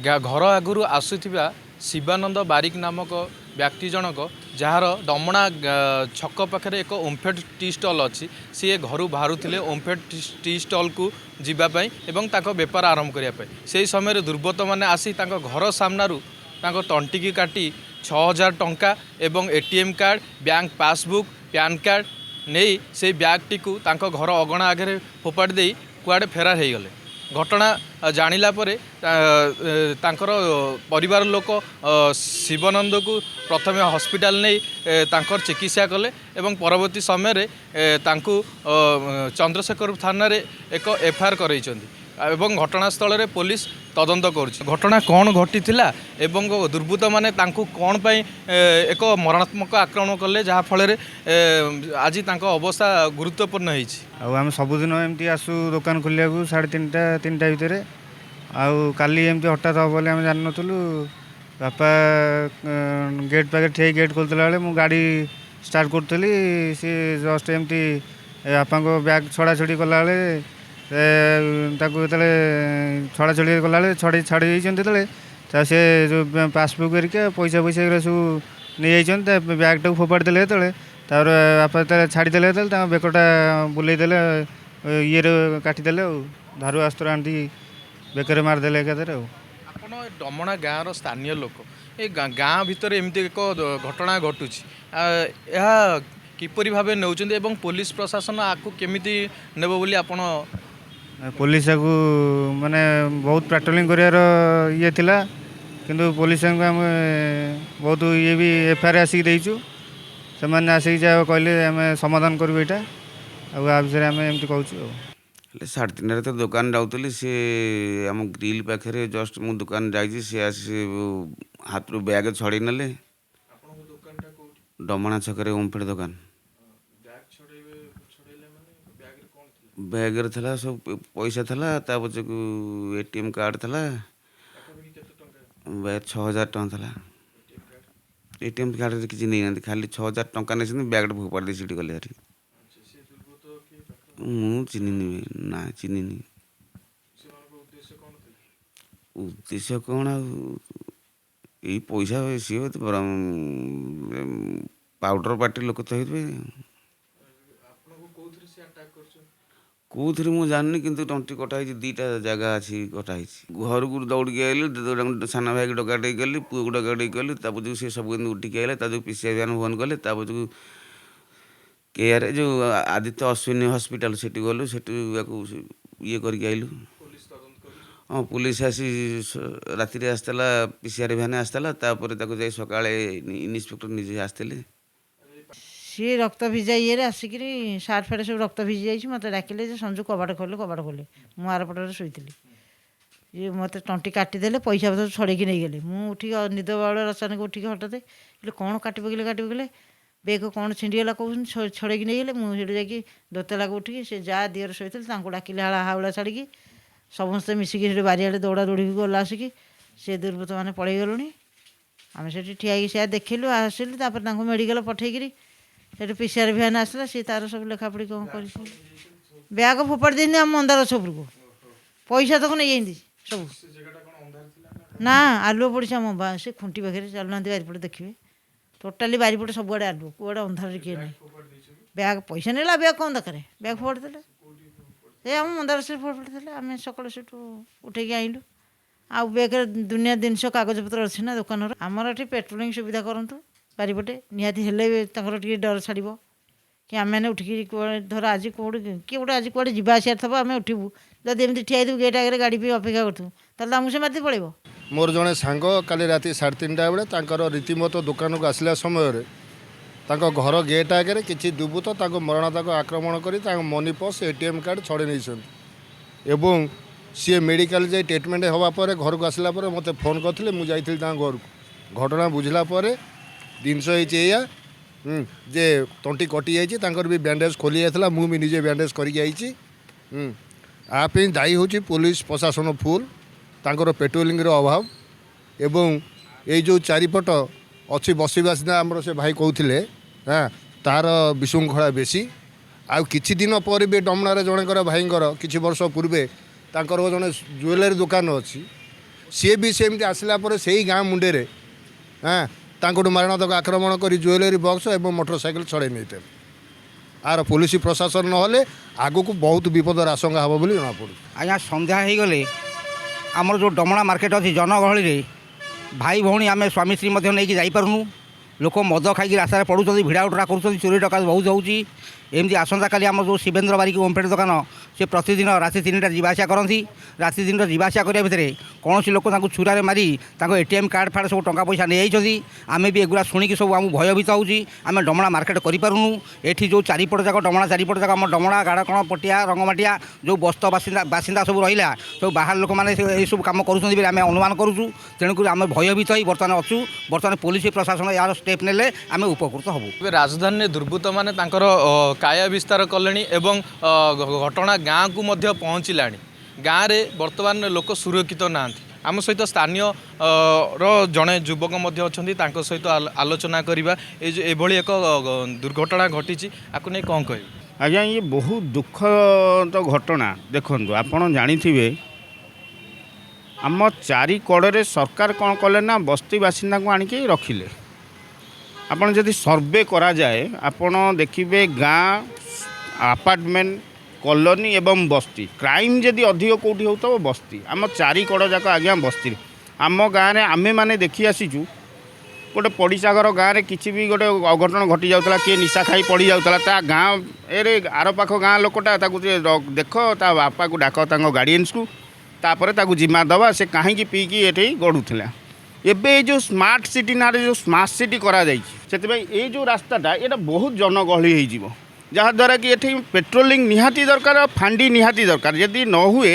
घर आगु आसुवा शिवानंद बारिक नामक व्यक्ति जनक जार दमणा छक पाखे एक ओमफेड टी स्टल अच्छी सी घर बाहर ओमफेड टी स्टल को जीवाई और बेपार आरंभ करने से समय दुर्बृत्त मैंने आसी घर सामनारू तंटिकी काटी 6000 टंका एवं ATM card bank passbook pan card नहीं से ब्यागटी को घर अगणा आगे फोपाड़ी दे कुआड़े फेरार हो गले। घटना जानिला परे तांकर परिवार लोक शिवानंद को प्रथम हॉस्पिटल नहीं तांकर चिकित्सा कले एवं परवर्ती समय चंद्रशेखर थाना रे एक एफआईआर करैछन्ती एवं घटनास्थल रे पुलिस तदंत करुछि। घटना कौन घटी एवं दुर्बृत्त माने तांकु कौन पाई एक मरणात्मक आक्रमण कले जहाँ फल आज तांको अवस्था गुरुत्वपूर्ण होइछि। आम सबुदिन एमती आसु दुकान खोलिया 3:30 भितर आउ काली एमती हठात हम बोले आम जान नु बापा गेट पाखे ठे गेट खोलला बेले मु गाड़ी स्टार्ट करी सी जस्ट एमती बापा ब्याग छड़ा छड़ी कला जो छड़ा छड़ी कला छड़ी छाड़ी से जो पासबुक हेरिका पैसा पैसा सब नहीं ब्याग टाक फोपाड़ी देले तापर बापा छाड़ीदे बेकटा बुलेदेले ये काटिदेले धारू अस्त्र आनी बेकर मारिदेले एकाधर। आपण डमणा गाँव स्थानीय लोक ये गाँ भितर एमती एक घटना घटुची यह किपरि भावे नौचंदी एवं पुलिस प्रशासन आपको केमिति नेबो बोली आपण पुलिस को माने बहुत पेट्रोलिंग करार ये थिला किंतु पुलिस को आम बहुत ये भी एफआईआर आसिक देचु से आसिक जा कहले आम समाधान करूँ यहाँ आ विषय आम एमती कहूँ। 3:30 तो दुकान जाऊली सी आम ग्रिल पाखे जस्ट मु दुकान जाइए सी आसी हाथ रू बैग छड़े नेले डमणा छक ओमफेड दुकान बैग था सब पैसा था पचे को एटीएम कार्ड था बैग 6000 टଙ୍କା था एटीएम कार्ड किसी नहीं ना खाली 6000 टଙ୍କା नहीं बैग फोपाड़ी दे सीटी गले मु चिन्ह ना चिन्ह उद्देश्य कौन यही पैसा सी पाउडर पार्टी लोक तो हे कौन मुझे जाननी किंतु टंटी कटाई 2टा जगह अच्छी कटाई घर को दौड़ के आइली साना भाई डकाटे गली पुआ को डकाटे गली तापू सी सब उठिक आए पीसीआई भ्यान फोन कले तापू केयर जो आदित्य अश्विनी हॉस्पिटल से गलु से ये करके आइलु। हाँ पुलिस आसी राति आसला पीसीआर भ्यान आसला जाई सकाळे इन्स्पेक्टर निजे आसते सी रक्त भिजा ये आसिक सार्ट फाट सब रक्त भिजी जाइए मत डाकिले संजू कबाट खोले मु आरपटे शुई ये मत तंटी काटिदेले पैसा पतर छड़ेकी नहीं गले मु उठिक निद बाड़ रचानक उठिक हठात कौन काट पकड़े बेग कौन छिंडीगला कौन छड़ेकी नहीं गले मुझे जाकि दोतला को उठिक से जा दिहर शोते डाकिले हावड़ा छाड़ी समस्ते मिसिकी बारियाड़े दौड़ा दौड़ी गला आसिक से दुर्बृत्त मैंने पड़े गलुणी आम से ठिया से देखलु आसिलु मेडिकल पठेकरी से पीसीआर भ्यान आसला सी तार सब लेखापड़ी कौन कर ब्याग फोपाड़ी देनी आम मंदार छपुर को पैसा तक नहीं सब ना आलुओ पड़ी आम से खुंटी पाखे चलुना बारीपटे देखिए टोटाली बारीपटे सबुआड़े आलुओ कौड़े अंधार किए ना ब्याग पैसा नेला ब्याग कौन दरकार ब्याग फोपाड़ी देले से आम मंदार से फोपाड़ी देले आम सकाल से उठेकी आइलु आ ब्याग दुनिया जिनस कागज पत्र अच्छी ना दुकान आमर ये पेट्रोलिंग सुविधा करूँ बारीपटे निहाती हेल्ले टे डर छाड़ कि आम मैंने उठिक धर आज कौट किए गोटे आज कौटे जावास थब आम उठू जब एमती ठिया गेट आगे गाड़ी पे अपेक्षा करूँ ताल आमको से मारती पड़ो। मोर जड़े सांग काली राति 3:30 बेले रीतिमत दुकान को आसला समय घर गेट आगे किसी दुर्बृत्त मरणात्मक आक्रमण कर मनी पर्स एटीएम कार्ड छड़े नहीं सी मेडिकल जाए ट्रिटमेंट होगापर घर को आसला मत फोन करते मुझे घर को घटना बुझला जिनस जे तंटी कटि जाइए भी बैंडेज खोली जाता मुझे भी निजे बैंडेज करके आपे दायी हूँ पुलिस प्रशासन फुल तांकर पेट्रोलिंग अभाव एवं ये जो चारिपट अच्छी बसी बासिंदा आमर से भाई कहते हाँ तार विशृंखला बेसी आउ किछि दिन पर भी डमणार जणकर भाईंकर किछि वर्ष पूर्वे तांकर जड़े ज्वेलरी दुकान अच्छी ସିଏ ବି ସେମିତି ଆସିଲା ପରେ ସେଇ ଗାଁ ମୁଣ୍ଡରେ ତାଙ୍କଠୁ ମାରଣାତ୍ମକ ଆକ୍ରମଣ କରି ଜୁଏଲାରୀ ବକ୍ସ ଏବଂ ମୋଟରସାଇକେଲ ଛଡ଼େଇ ନେଇଥିଲେ। ଆର ପୋଲିସ ପ୍ରଶାସନ ନହେଲେ ଆଗକୁ ବହୁତ ବିପଦର ଆଶଙ୍କା ହେବ ବୋଲି ଜଣାପଡ଼ୁଛି। ଆଜ୍ଞା ସନ୍ଧ୍ୟା ହେଇଗଲେ ଆମର ଯେଉଁ ଡମଣା ମାର୍କେଟ ଅଛି ଜନଗହଳିରେ ଭାଇ ଭଉଣୀ ଆମେ ସ୍ୱାମୀ ସ୍ତ୍ରୀ ମଧ୍ୟ ନେଇକି ଯାଇପାରୁନୁ। ଲୋକ ମଦ ଖାଇକି ରାସ୍ତାରେ ପଡ଼ୁଛନ୍ତି, ଭିଡ଼ା ଉଠରା କରୁଛନ୍ତି, ଚୋରି ଡକାୟତ ବହୁତ ହେଉଛି। ଏମିତି ଆସନ୍ତାକାଲି ଆମର ଯେଉଁ ଶିବେନ୍ଦ୍ର ବାରିକ ଓମଫେଡ଼ ଦୋକାନ ସେ ପ୍ରତିଦିନ ରାତି 3ଟାରେ ଯିବା ଆସିବା କରନ୍ତି। ରାତି 3ଟା ଯିବା ଆସିବା କରିବା ଭିତରେ କୌଣସି ଲୋକ ତାଙ୍କୁ ଛୁରାରେ ମାରି ତାଙ୍କ ATM କାର୍ଡ଼ ଫାର୍ଡ଼ ସବୁ ଟଙ୍କା ପଇସା ନେଇଯାଇଛନ୍ତି। ଆମେ ବି ଏଗୁଡ଼ା ଶୁଣିକି ସବୁ ଆମକୁ ଭୟଭୀତ ହେଉଛି। ଆମେ ଡମଣା ମାର୍କେଟ କରିପାରୁନୁ। ଏଠି ଯେଉଁ ଚାରିପଟ ଯାକ ଡମଣା ଚାରିପଟ ଯାକ ଆମ ଡମଣା ଗାଡ଼କଣ ପଟିଆ ରଙ୍ଗମାଟିଆ ଯେଉଁ ବସ୍ତ ବାସିନ୍ଦା ସବୁ ରହିଲା ସବୁ ବାହାର ଲୋକମାନେ ଏଇସବୁ କାମ କରୁଛନ୍ତି ବୋଲି ଆମେ ଅନୁମାନ କରୁଛୁ। ତେଣୁକରି ଆମେ ଭୟଭୀତ ହୋଇ ବର୍ତ୍ତମାନ ଅଛୁ। ବର୍ତ୍ତମାନ ପୋଲିସ ପ୍ରଶାସନ ଏହାର ଷ୍ଟେପ୍ ନେଲେ ଆମେ ଉପକୃତ ହେବୁ। ଏବେ ରାଜଧାନୀରେ ଦୁର୍ବୃତ୍ତମାନେ ତାଙ୍କର କାୟା ବିସ୍ତାର କଲେଣି ଏବଂ ଘଟଣା ଗାଁକୁ ମଧ୍ୟ ପହଞ୍ଚିଲାଣି। ଗାଁରେ ବର୍ତ୍ତମାନ ଲୋକ ସୁରକ୍ଷିତ ନାହାନ୍ତି। ଆମ ସହିତ ସ୍ଥାନୀୟ ର ଜଣେ ଯୁବକ ମଧ୍ୟ ଅଛନ୍ତି, ତାଙ୍କ ସହିତ ଆଲୋଚନା କରିବା। ଏଭଳି ଏକ ଦୁର୍ଘଟଣା ଘଟିଛି, ଆକୁ ନେଇ କ'ଣ କହିବେ? ଆଜ୍ଞା ଇଏ ବହୁତ ଦୁଃଖଦ ଘଟଣା। ଦେଖନ୍ତୁ ଆପଣ ଜାଣିଥିବେ ଆମ ଚାରି କଡ଼ରେ ସରକାର କ'ଣ କଲେ ନା ବସ୍ତି ବାସିନ୍ଦାଙ୍କୁ ଆଣିକି ରଖିଲେ। ଆପଣ ଯଦି ସର୍ଭେ କରାଯାଏ ଆପଣ ଦେଖିବେ ଗାଁ, ଆପାର୍ଟମେଣ୍ଟ, କଲୋନୀ ଏବଂ ବସ୍ତି କ୍ରାଇମ୍ ଯଦି ଅଧିକ କେଉଁଠି ହେଉଥିବ ବସ୍ତି। ଆମ ଚାରି କଡ଼ ଯାକ ଆଜ୍ଞା ବସ୍ତିରେ। ଆମ ଗାଁରେ ଆମେମାନେ ଦେଖି ଆସିଛୁ ଗୋଟେ ପଡ଼ିଶା ଘର ଗାଁରେ କିଛି ବି ଗୋଟେ ଅଘଟଣ ଘଟି ଯାଉଥିଲା, କିଏ ନିଶା ଖାଇ ପଡ଼ି ଯାଉଥିଲା, ତା ଗାଁରେ ଆର ପାଖ ଗାଁ ଲୋକଟା ତାକୁ ଦେଖ, ତା ବାପାକୁ ଡାକ ତାଙ୍କ ଗାର୍ଡ଼ିଆନ୍ସକୁ, ତାପରେ ତାକୁ ଜିମା ଦେବା ସେ କାହିଁକି ପିଇକି ଏଠି ଗଢ଼ୁଥିଲା। ଏବେ ଏଇ ଯେଉଁ ସ୍ମାର୍ଟ ସିଟି ନାଁରେ ଯେଉଁ ସ୍ମାର୍ଟ ସିଟି କରାଯାଇଛି ସେଥିପାଇଁ ଏଇ ଯେଉଁ ରାସ୍ତାଟା ଏଇଟା ବହୁତ ଜନଗହଳି ହେଇଯିବ, ଯାହାଦ୍ୱାରା କି ଏଠି ପେଟ୍ରୋଲିଂ ନିହାତି ଦରକାର, ଫାଣ୍ଡି ନିହାତି ଦରକାର। ଯଦି ନ ହୁଏ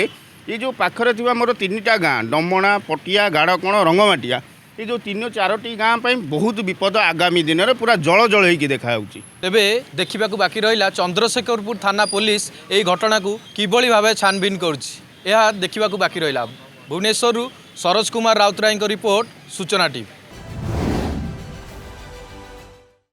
ଏ ଯେଉଁ ପାଖରେ ଥିବା ମୋର 3ଟା ଗାଁ ଡମଣା, ପଟିଆ, ଗାଡ଼କଣ, ରଙ୍ଗମାଟିଆ ଏ ଯେଉଁ 3-4ଟି ଗାଁ ପାଇଁ ବହୁତ ବିପଦ ଆଗାମୀ ଦିନରେ ପୁରା ଜଳ ହେଇକି ଦେଖାଯାଉଛି। ତେବେ ଦେଖିବାକୁ ବାକି ରହିଲା ଚନ୍ଦ୍ରଶେଖରପୁର ଥାନା ପୋଲିସ ଏହି ଘଟଣାକୁ କିଭଳି ଭାବେ ଛାନବିନ କରୁଛି, ଏହା ଦେଖିବାକୁ ବାକି ରହିଲା। ଭୁବନେଶ୍ୱରରୁ ସରୋଜ କୁମାର ରାଉତରାୟଙ୍କ ରିପୋର୍ଟ, ସୂଚନା ଟିଭି।